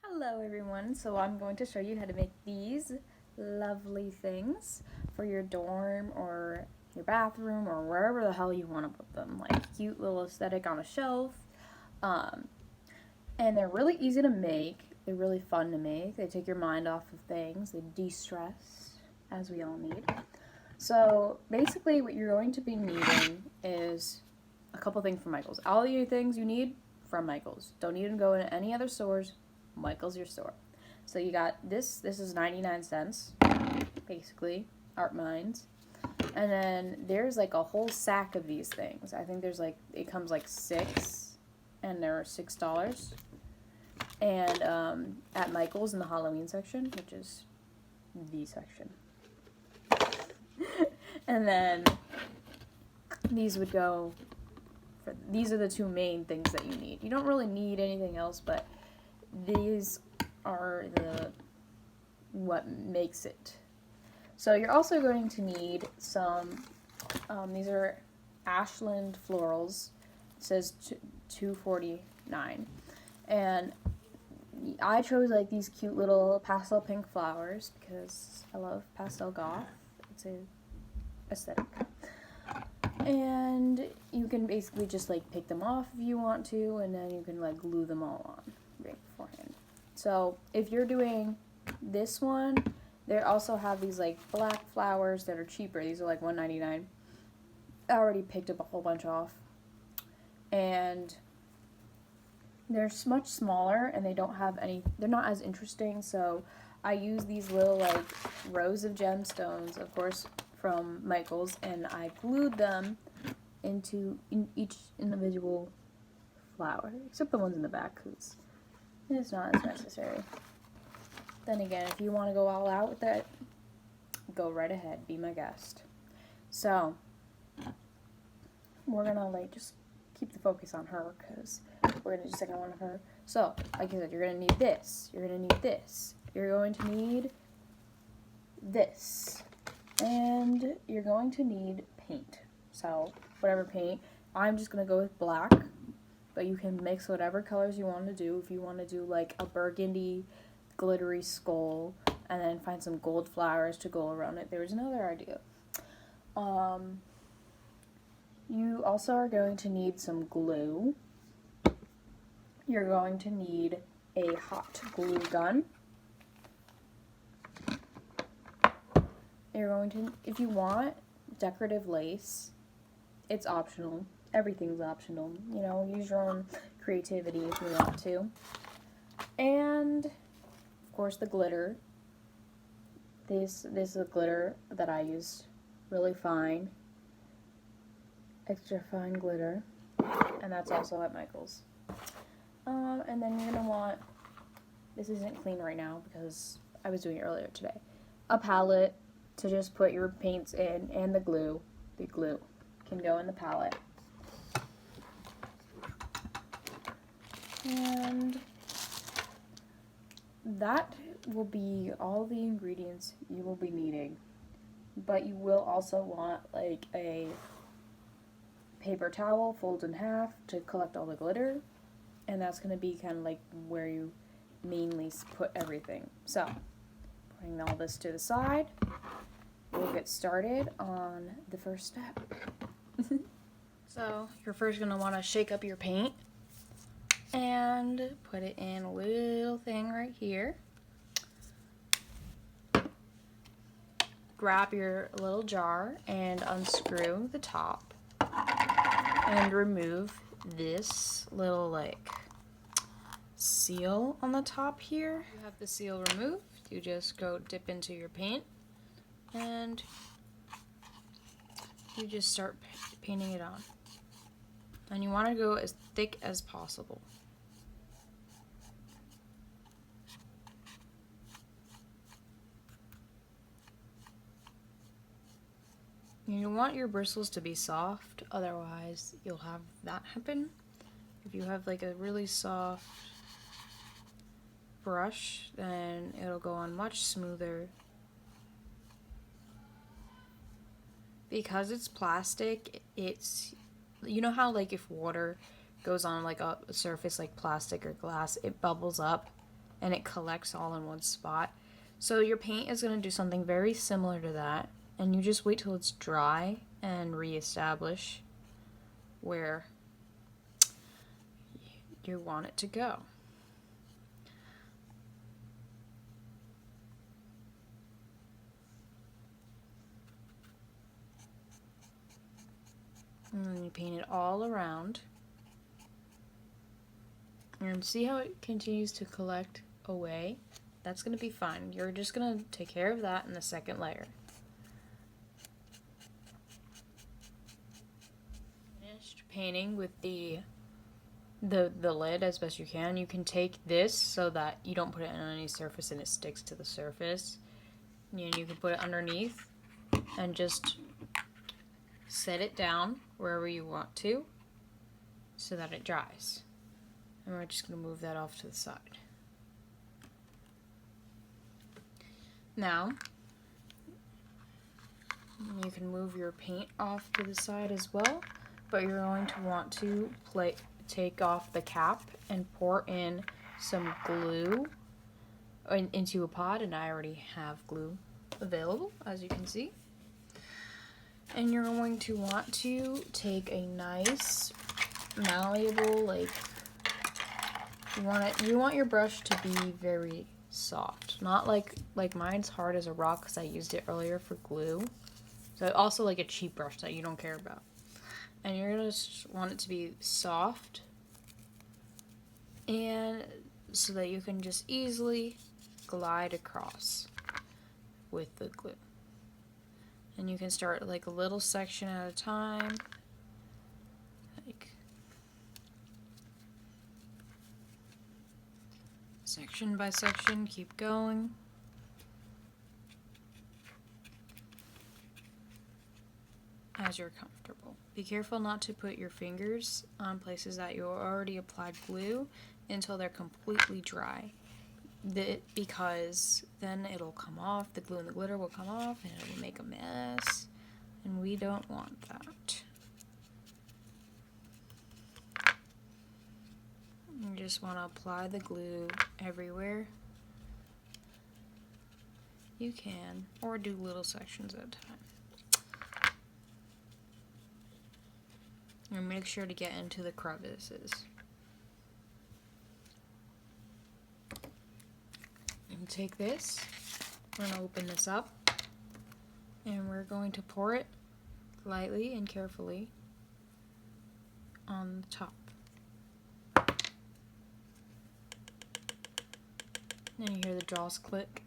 Hello everyone, so I'm going to show you how to make these lovely things for your dorm or your bathroom or wherever the hell you want to put them, like cute little aesthetic on a shelf. Um, and they're really easy to make, they're really fun to make, they take your mind off of things, they de-stress, as we all need. So basically what you're going to be needing is a couple things from Michael's. All the things you need from Michael's. Don't need to go into any other stores. Michael's your store. So you got this is 99 cents, basically, Art Minds. And then there's like a whole sack of these things. I think there's like, it comes like 6, and they're $6. And at Michael's in the Halloween section, which is the section. And then these would go for, these are the two main things that you need. You don't really need anything else, but these are what makes it. So you're also going to need some, these are Ashland florals. It says $2.49. And I chose like these cute little pastel pink flowers because I love pastel goth. It's a aesthetic. And you can basically just like pick them off if you want to, and then you can like glue them all on right beforehand. So if you're doing this one, they also have these like black flowers that are cheaper. These are like $1.99. I already picked up a whole bunch off, and they're much smaller and they don't have any, they're not as interesting. So I use these little like rows of gemstones, of course, from Michael's, and I glued them into each individual flower, except the ones in the back, because it's not as necessary. Then again, if you want to go all out with that, go right ahead, be my guest. So we're gonna like just keep the focus on her, because we're gonna do the second one of her. So like I said, you're gonna need this, you're gonna need this, you're going to need this, and you're going to need paint. So whatever paint, I'm just gonna go with black, but you can mix whatever colors you want to do. If you want to do like a burgundy glittery skull and then find some gold flowers to go around it, there's another idea. You also are going to need some glue. You're going to need a hot glue gun. You're going to, if you want decorative lace, it's optional. Everything's optional. You know, use your own creativity if you want to. And, of course, the glitter. This is a glitter that I use, really fine. Extra fine glitter. And that's also at Michael's. And then you're going to want, this isn't clean right now because I was doing it earlier today, a palette to just put your paints in, and the glue. The glue can go in the palette. And that will be all the ingredients you will be needing. But you will also want like a paper towel folded in half to collect all the glitter. And that's going to be kind of like where you mainly put everything. So, putting all this to the side, we'll get started on the first step. So, you're first going to want to shake up your paint and put it in a little thing right here. Grab your little jar and unscrew the top and remove this little like seal on the top here. You have the seal removed. You just go dip into your paint and you just start painting it on. And you want to go as thick as possible. You want your bristles to be soft, otherwise you'll have that happen. If you have like a really soft brush, then it'll go on much smoother. Because it's plastic, it's, you know how like if water goes on like a surface like plastic or glass, it bubbles up? and it collects all in one spot. So your paint is going to do something very similar to that, and you just wait till it's dry and reestablish where you want it to go. And then you paint it all around. And see how it continues to collect away? That's going to be fine. You're just going to take care of that in the second layer. Finished painting with the lid as best you can. You can take this so that you don't put it on any surface and it sticks to the surface. And you can put it underneath and just set it down wherever you want to so that it dries. And we're just going to move that off to the side. Now, you can move your paint off to the side as well, but you're going to want to take off the cap and pour in some glue into a pot, and I already have glue available, as you can see. And you're going to want to take a nice malleable, like, you want your brush to be very soft, not like mine's hard as a rock because I used it earlier for glue. So also like a cheap brush that you don't care about. And you're gonna just want it to be soft, and so that you can just easily glide across with the glue. And you can start like a little section at a time, like section by section, keep going. As you're comfortable. Be careful not to put your fingers on places that you already applied glue until they're completely dry. Because then it'll come off, the glue and the glitter will come off, and it'll make a mess, and we don't want that. You just want to apply the glue everywhere you can, or do little sections at a time. And make sure to get into the crevices. And take this, we're going to open this up, and we're going to pour it lightly and carefully on the top. Then you hear the jaws click.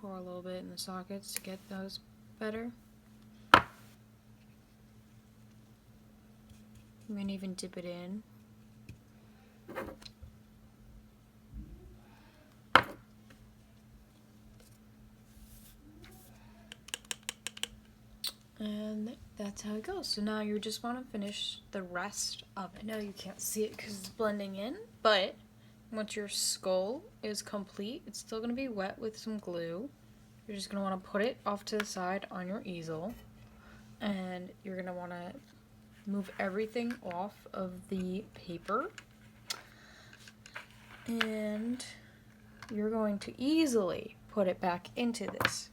Pour a little bit in the sockets to get those better. You can even dip it in. And that's how it goes. So now you just want to finish the rest of it. Now you can't see it because it's blending in, but once your skull is complete, it's still going to be wet with some glue. You're just going to want to put it off to the side on your easel, and you're going to want to move everything off of the paper, and you're going to easily put it back into this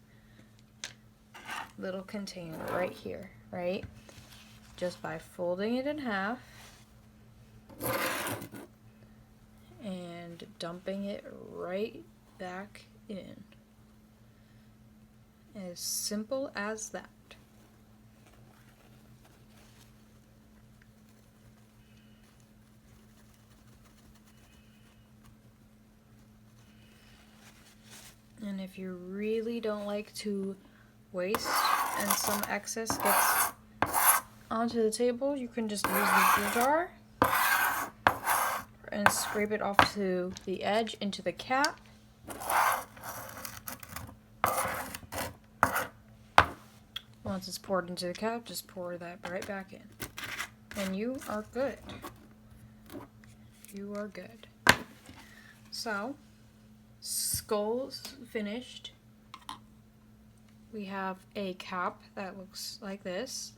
little container right here, right? Just by folding it in half and dumping it right back in. As simple as that. And if you really don't like to waste and some excess gets onto the table, you can just use the glue jar and scrape it off to the edge into the cap. Once it's poured into the cap, just pour that right back in. And you are good. You are good. So, skull's finished. We have a cap that looks like this.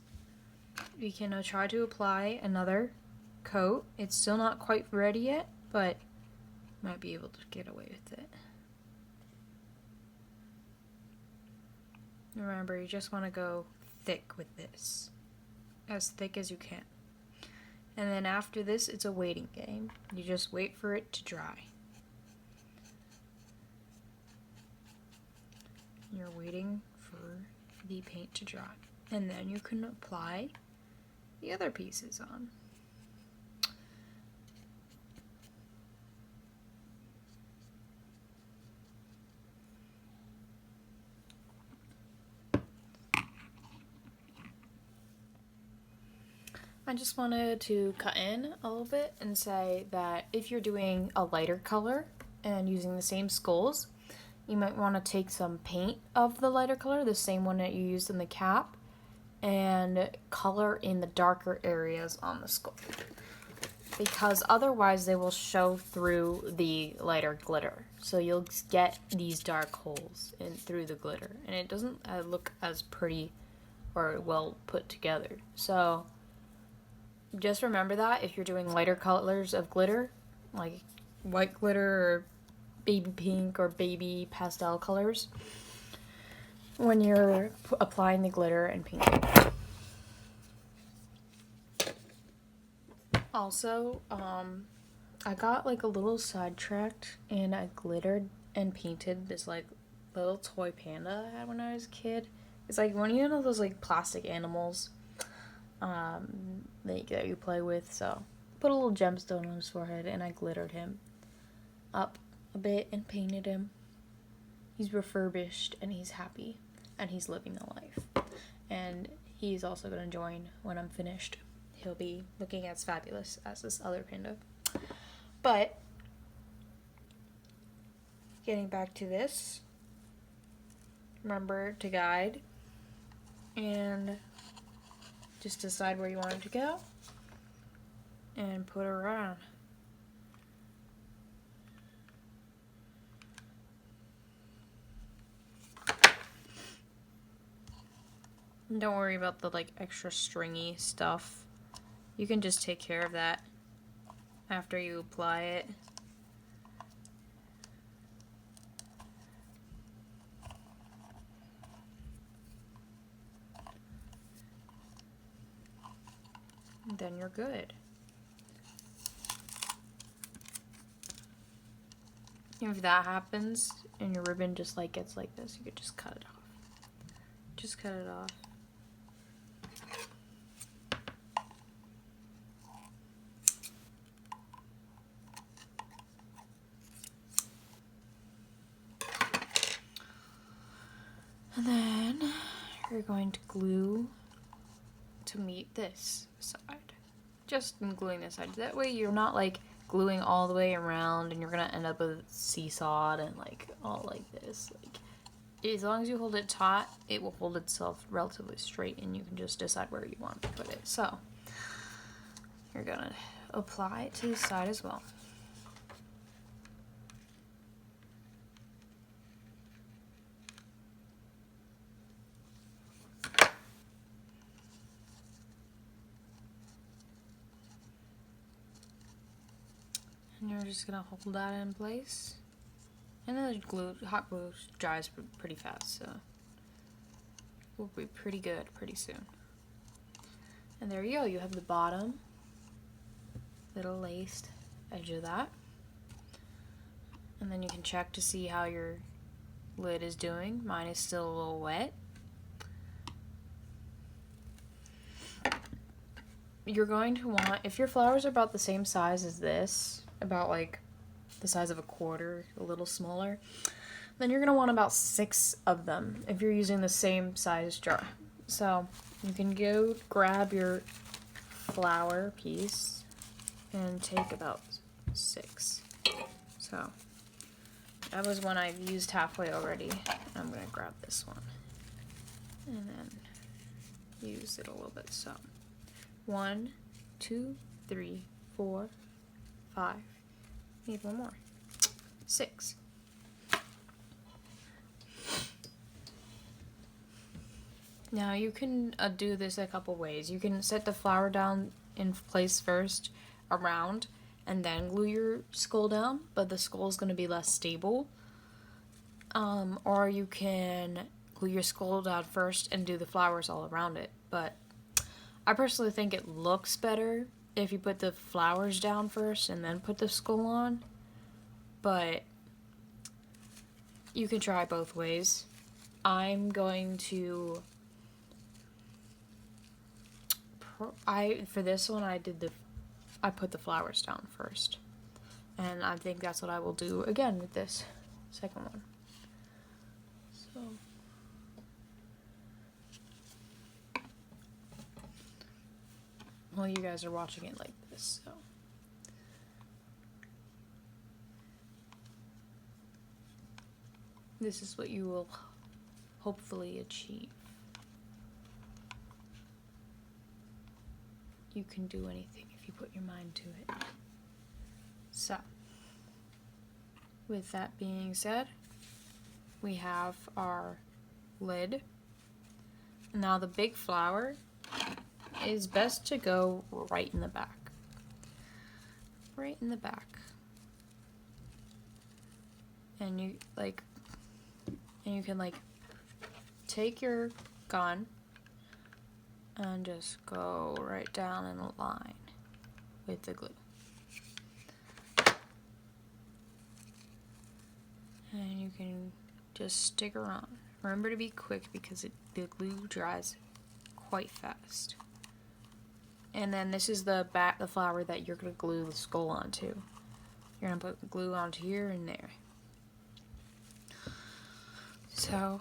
We can try to apply another coat. It's still not quite ready yet, but might be able to get away with it. Remember, you just want to go thick with this. As thick as you can. And then after this, it's a waiting game. You just wait for it to dry. You're waiting for the paint to dry. And then you can apply the other pieces on. I just wanted to cut in a little bit and say that if you're doing a lighter color and using the same skulls, you might want to take some paint of the lighter color, the same one that you used in the cap, and color in the darker areas on the skull. Because otherwise they will show through the lighter glitter. So you'll get these dark holes in through the glitter. And it doesn't look as pretty or well put together. So just remember that if you're doing lighter colors of glitter, like white glitter or baby pink or baby pastel colors, when you're applying the glitter and painting. Also, I got like a little sidetracked and I glittered and painted this like little toy panda I had when I was a kid. It's like one of those like plastic animals that you play with. So put a little gemstone on his forehead and I glittered him up a bit and painted him. He's refurbished and he's happy and he's living the life. And he's also going to join when I'm finished. He'll be looking as fabulous as this other panda. But getting back to this, remember to guide and just decide where you want it to go and put it around. And don't worry about the like extra stringy stuff. You can just take care of that after you apply it. And then you're good. If that happens and your ribbon just like gets like this, you could just cut it off. Just cut it off. And then you're going to glue to meet this side. Just gluing this side. That way you're not like gluing all the way around and you're gonna end up with seesawed and like all like this. Like as long as you hold it taut, it will hold itself relatively straight and you can just decide where you want to put it. So you're gonna apply it to the side as well. And you're just gonna hold that in place. And then the hot glue dries pretty fast, so we'll be pretty good pretty soon. And there you go, you have the bottom little laced edge of that. And then you can check to see how your lid is doing. Mine is still a little wet. You're going to want, if your flowers are about the same size as this, about like the size of a quarter, a little smaller, then you're going to want about 6 of them if you're using the same size jar. So you can go grab your flower piece and take about 6. So that was one I've used halfway already. I'm going to grab this one and then use it a little bit. So 1, 2, 3, 4, 5. Need one more. 6. Now you can do this a couple ways. You can set the flower down in place first around and then glue your skull down, but the skull is going to be less stable. Or you can glue your skull down first and do the flowers all around it. But I personally think it looks better if you put the flowers down first and then put the skull on. But you can try both ways. I'm going to... for this one, I put the flowers down first. And I think that's what I will do again with this second one. So... well, you guys are watching it like this, so... this is what you will hopefully achieve. You can do anything if you put your mind to it. So, with that being said, we have our lid. Now the big flower is best to go right in the back. Right in the back. And you can take your gun and just go right down in a line with the glue. And you can just stick around. Remember to be quick because the glue dries quite fast. And then this is the flower that you're going to glue the skull onto. You're going to put glue onto here and there. So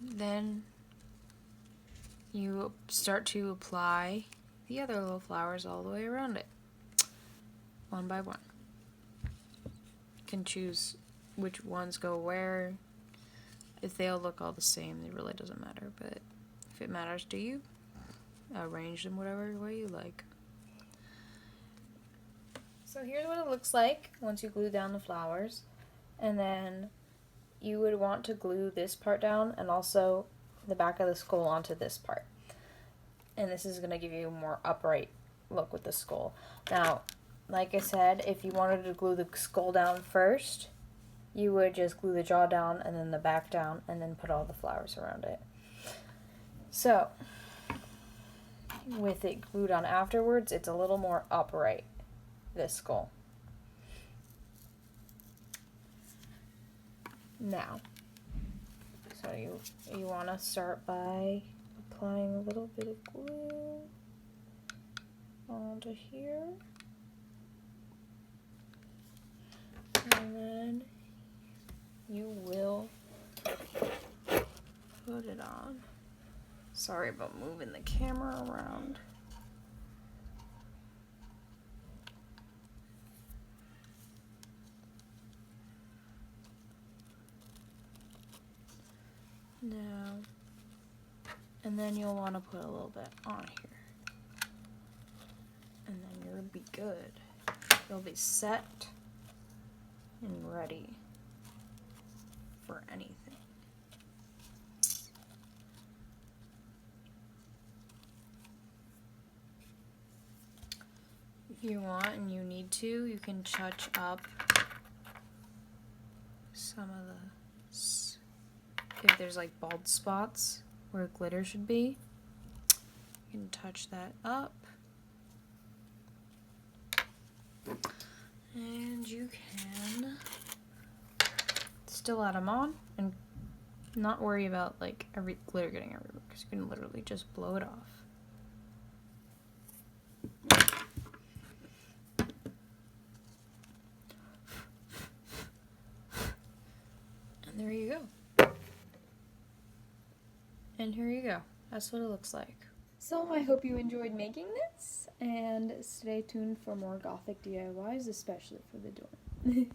then you start to apply the other little flowers all the way around it, one by one. You can choose which ones go where. If they all look all the same, it really doesn't matter, but if it matters to you, arrange them whatever way you like. So here's what it looks like once you glue down the flowers, and then you would want to glue this part down and also the back of the skull onto this part. And this is going to give you a more upright look with the skull. Now, like I said, if you wanted to glue the skull down first, you would just glue the jaw down and then the back down and then put all the flowers around it. So, with it glued on afterwards, it's a little more upright, this skull. Now, so you want to start by applying a little bit of glue onto here, and then you will put it on. Sorry about moving the camera around. Now, and then you'll want to put a little bit on here. And then you'll be good. You'll be set and ready for anything. If you want and you need to, you can touch up some of the... if there's like bald spots where glitter should be, you can touch that up. And you can still add them on and not worry about like every glitter getting everywhere, because you can literally just blow it off. And there you go. And here you go. That's what it looks like. So I hope you enjoyed making this, and stay tuned for more Gothic DIYs, especially for the dorm.